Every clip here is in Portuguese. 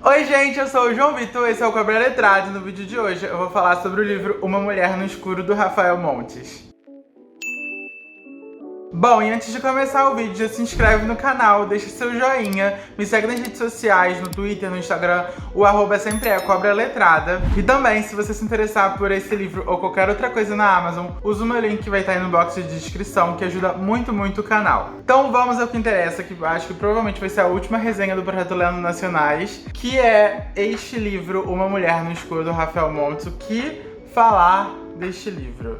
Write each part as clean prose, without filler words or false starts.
Oi gente, eu sou o João Vitor, esse é o Cobra Letrado e no vídeo de hoje eu vou falar sobre o livro Uma Mulher no Escuro, do Rafael Montes. Bom, e antes de começar o vídeo, já se inscreve no canal, deixa seu joinha, me segue nas redes sociais, no Twitter, no Instagram, o arroba sempre é Cobra Letrada. E também, se você se interessar por esse livro ou qualquer outra coisa na Amazon, usa o meu link que vai estar aí no box de descrição, que ajuda muito o canal. Então vamos ao que interessa, que eu acho que provavelmente vai ser a última resenha do Projeto Lendo Nacionais, que é este livro, Uma Mulher no Escuro, do Rafael Montes. O que falar deste livro?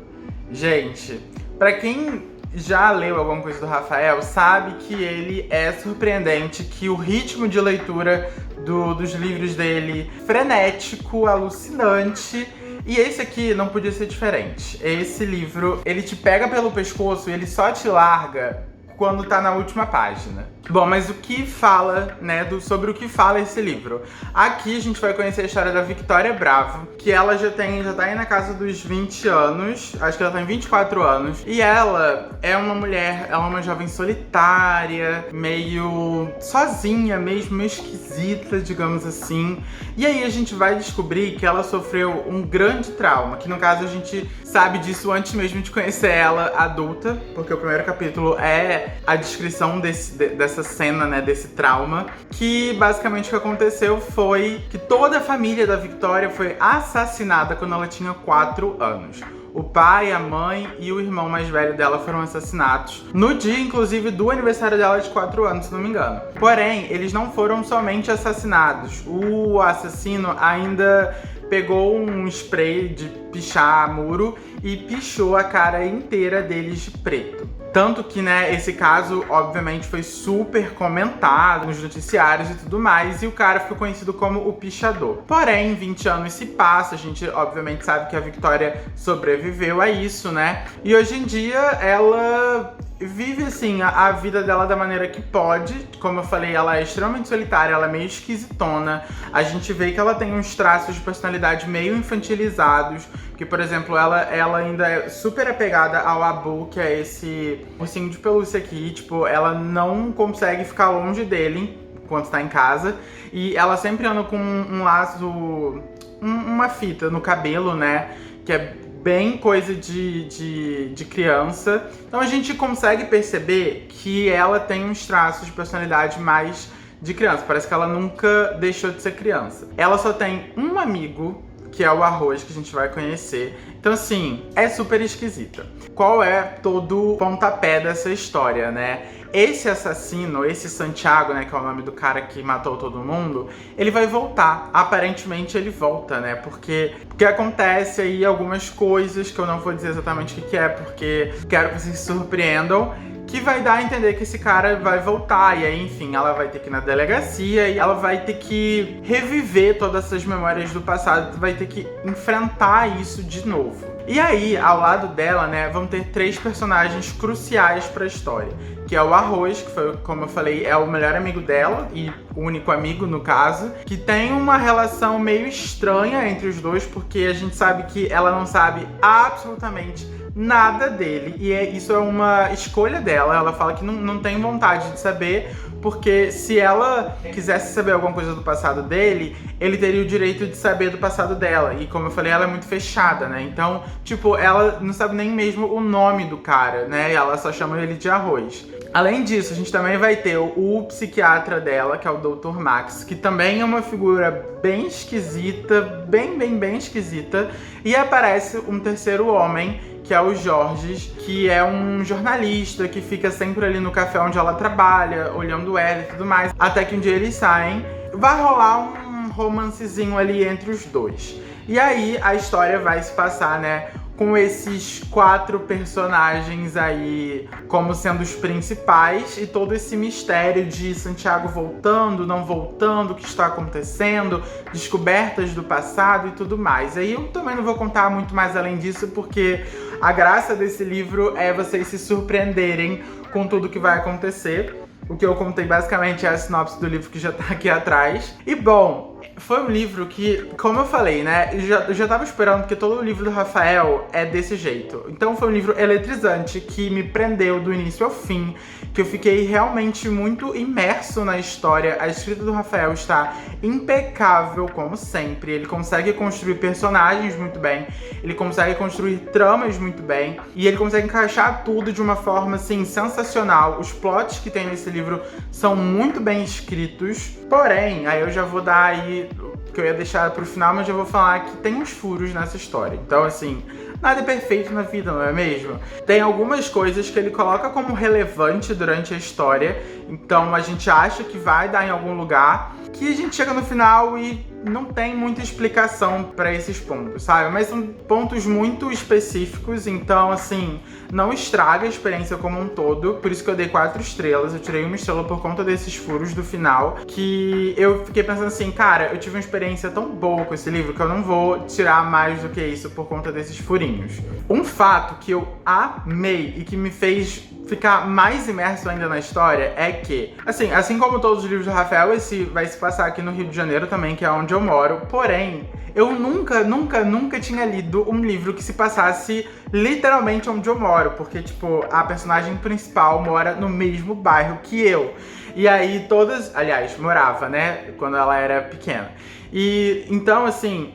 Gente, pra quem já leu alguma coisa do Rafael, sabe que ele é surpreendente, que o ritmo de leitura dos livros dele é frenético, alucinante. E esse aqui não podia ser diferente. Esse livro, ele te pega pelo pescoço e ele só te larga quando tá na última página. Bom, mas o que fala, né, sobre o que fala esse livro? Aqui a gente vai conhecer a história da Victoria Bravo, que ela já tá aí na casa dos 20 anos, acho que ela tem 24 anos, e ela é uma mulher, ela é uma jovem solitária, meio sozinha mesmo, meio esquisita, digamos assim. E aí a gente vai descobrir que ela sofreu um grande trauma, que no caso a gente sabe disso antes mesmo de conhecer ela adulta, porque o primeiro capítulo é a descrição dessa cena, né, desse trauma, que basicamente o que aconteceu foi que toda a família da Victoria foi assassinada quando ela tinha 4 anos. O pai, a mãe e o irmão mais velho dela foram assassinados no dia, inclusive, do aniversário dela de 4 anos, se não me engano. Porém, eles não foram somente assassinados. O assassino ainda pegou um spray de pichar muro e pichou a cara inteira deles de preto. Tanto que, né, esse caso, obviamente, foi super comentado nos noticiários e tudo mais, e o cara ficou conhecido como o pichador. Porém, 20 anos se passa, a gente, obviamente, sabe que a Victoria sobreviveu a isso, né? E hoje em dia, ela vive, assim, a vida dela da maneira que pode. Como eu falei, ela é extremamente solitária, ela é meio esquisitona. A gente vê que ela tem uns traços de personalidade meio infantilizados, que, por exemplo, ela ainda é super apegada ao Abu, que é esse ursinho de pelúcia aqui. Tipo, ela não consegue ficar longe dele enquanto tá em casa. E ela sempre anda com um laço, uma fita no cabelo, né? Que é bem coisa de criança. Então a gente consegue perceber que ela tem uns traços de personalidade mais de criança. Parece que ela nunca deixou de ser criança. Ela só tem um amigo, que é o Arroz, que a gente vai conhecer. Então, assim, é super esquisita. Qual é todo o pontapé dessa história, né? Esse assassino, esse Santiago, né, que é o nome do cara que matou todo mundo, ele vai voltar. Aparentemente ele volta, né? Porque acontece aí algumas coisas que eu não vou dizer exatamente o que é, porque quero que vocês se surpreendam, que vai dar a entender que esse cara vai voltar. E aí, enfim, ela vai ter que ir na delegacia e ela vai ter que reviver todas essas memórias do passado, vai ter que enfrentar isso de novo. E aí, ao lado dela, né, vão ter 3 personagens cruciais pra história, que é o Arroz, que foi, como eu falei, é o melhor amigo dela e o único amigo, no caso, que tem uma relação meio estranha entre os dois, porque a gente sabe que ela não sabe absolutamente nada dele, e isso é uma escolha dela. Ela fala que não tem vontade de saber, porque se ela quisesse saber alguma coisa do passado dele, ele teria o direito de saber do passado dela. E como eu falei, ela é muito fechada, né? Então, tipo, ela não sabe nem mesmo o nome do cara, né? Ela só chama ele de Arroz. Além disso, a gente também vai ter o psiquiatra dela, que é o Dr. Max, que também é uma figura bem esquisita, bem esquisita. E aparece um terceiro homem, que é o Jorge, que é um jornalista que fica sempre ali no café onde ela trabalha, olhando ela e tudo mais. Até que um dia eles saem, vai rolar um romancezinho ali entre os dois. E aí a história vai se passar, né, com esses 4 personagens aí como sendo os principais, e todo esse mistério de Santiago voltando, não voltando, o que está acontecendo, descobertas do passado e tudo mais. Aí eu também não vou contar muito mais além disso, porque a graça desse livro é vocês se surpreenderem com tudo que vai acontecer. O que eu contei basicamente é a sinopse do livro, que já tá aqui atrás. E bom, foi um livro que, como eu falei, né, eu já tava esperando, porque todo o livro do Rafael é desse jeito. Então foi um livro eletrizante, que me prendeu do início ao fim, que eu fiquei realmente muito imerso na história. A escrita do Rafael está impecável, como sempre. Ele consegue construir personagens muito bem, ele consegue construir tramas muito bem, e ele consegue encaixar tudo de uma forma, assim, sensacional. Os plots que tem nesse livro são muito bem escritos, porém, aí eu já vou dar aí, que eu ia deixar pro final, mas já vou falar que tem uns furos nessa história. Então, assim, nada é perfeito na vida, não é mesmo? Tem algumas coisas que ele coloca como relevante durante a história, então a gente acha que vai dar em algum lugar, que a gente chega no final e não tem muita explicação pra esses pontos, sabe? Mas são pontos muito específicos, então, assim, não estraga a experiência como um todo. Por isso que eu dei 4 estrelas. Eu tirei 1 estrela por conta desses furos do final, que eu fiquei pensando assim, cara, eu tive uma experiência tão boa com esse livro que eu não vou tirar mais do que isso por conta desses furinhos. Um fato que eu amei e que me fez ficar mais imerso ainda na história é que, assim como todos os livros do Rafael, esse vai se passar aqui no Rio de Janeiro também, que é onde eu moro, porém, eu nunca tinha lido um livro que se passasse literalmente onde eu moro, porque, tipo, a personagem principal mora no mesmo bairro que eu. E aí todas, aliás, morava, né, quando ela era pequena. E então, assim,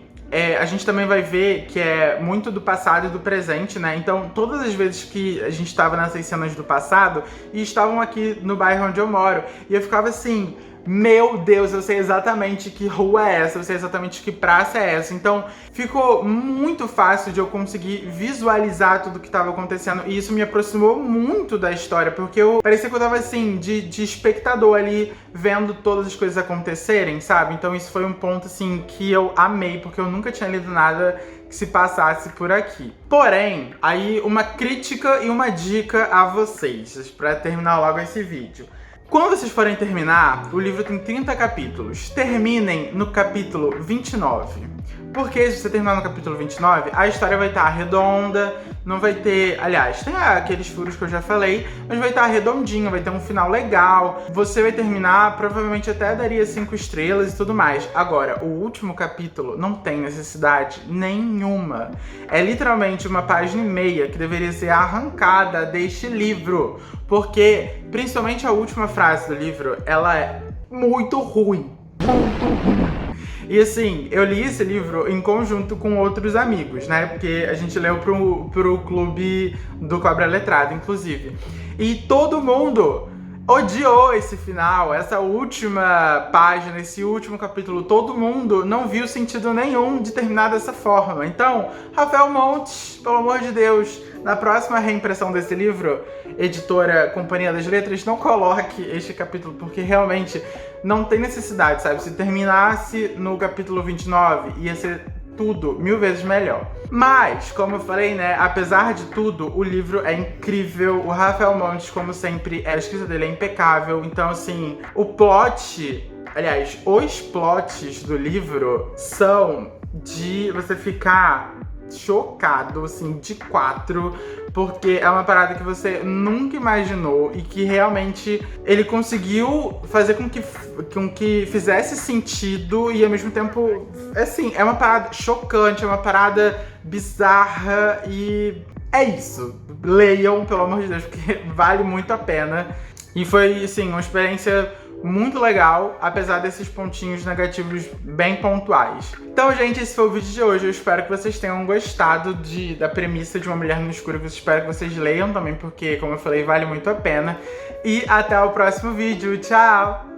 a gente também vai ver que é muito do passado e do presente, né? Então, todas as vezes que a gente estava nessas cenas do passado, e estavam aqui no bairro onde eu moro, e eu ficava assim, meu Deus, eu sei exatamente que rua é essa, eu sei exatamente que praça é essa. Então, ficou muito fácil de eu conseguir visualizar tudo que estava acontecendo, e isso me aproximou muito da história, porque parecia que eu tava, assim, de espectador ali, vendo todas as coisas acontecerem, sabe? Então isso foi um ponto, assim, que eu amei, porque eu nunca tinha lido nada que se passasse por aqui. Porém, aí uma crítica e uma dica a vocês, pra terminar logo esse vídeo. Quando vocês forem terminar, o livro tem 30 capítulos. Terminem no capítulo 29. Porque se você terminar no capítulo 29, a história vai estar redonda, não vai ter... Aliás, tem aqueles furos que eu já falei, mas vai estar redondinho, vai ter um final legal. Você vai terminar, provavelmente até daria 5 estrelas e tudo mais. Agora, o último capítulo não tem necessidade nenhuma. É literalmente uma página e meia que deveria ser arrancada deste livro. Porque, principalmente a última frase do livro, ela é muito ruim. Muito ruim. E assim, eu li esse livro em conjunto com outros amigos, né? Porque a gente leu pro clube do Cobra Letrada, inclusive. E todo mundo odiou esse final, essa última página, esse último capítulo. Todo mundo não viu sentido nenhum de terminar dessa forma. Então, Rafael Montes, pelo amor de Deus, na próxima reimpressão desse livro, editora Companhia das Letras, não coloque este capítulo, porque realmente não tem necessidade, sabe? Se terminasse no capítulo 29, ia ser tudo 1000 vezes melhor. Mas, como eu falei, né, apesar de tudo, o livro é incrível. O Rafael Montes, como sempre, a escrita dele é impecável. Então, assim, o plot... Aliás, os plots do livro são de você ficar chocado, assim, de 4, porque é uma parada que você nunca imaginou e que realmente ele conseguiu fazer com que fizesse sentido e ao mesmo tempo, assim, é uma parada chocante, é uma parada bizarra e é isso. Leiam, pelo amor de Deus, porque vale muito a pena. E foi, assim, uma experiência muito legal, apesar desses pontinhos negativos bem pontuais. Então, gente, esse foi o vídeo de hoje. Eu espero que vocês tenham gostado da premissa de Uma Mulher no Escuro. Eu espero que vocês leiam também, porque, como eu falei, vale muito a pena. E até o próximo vídeo. Tchau!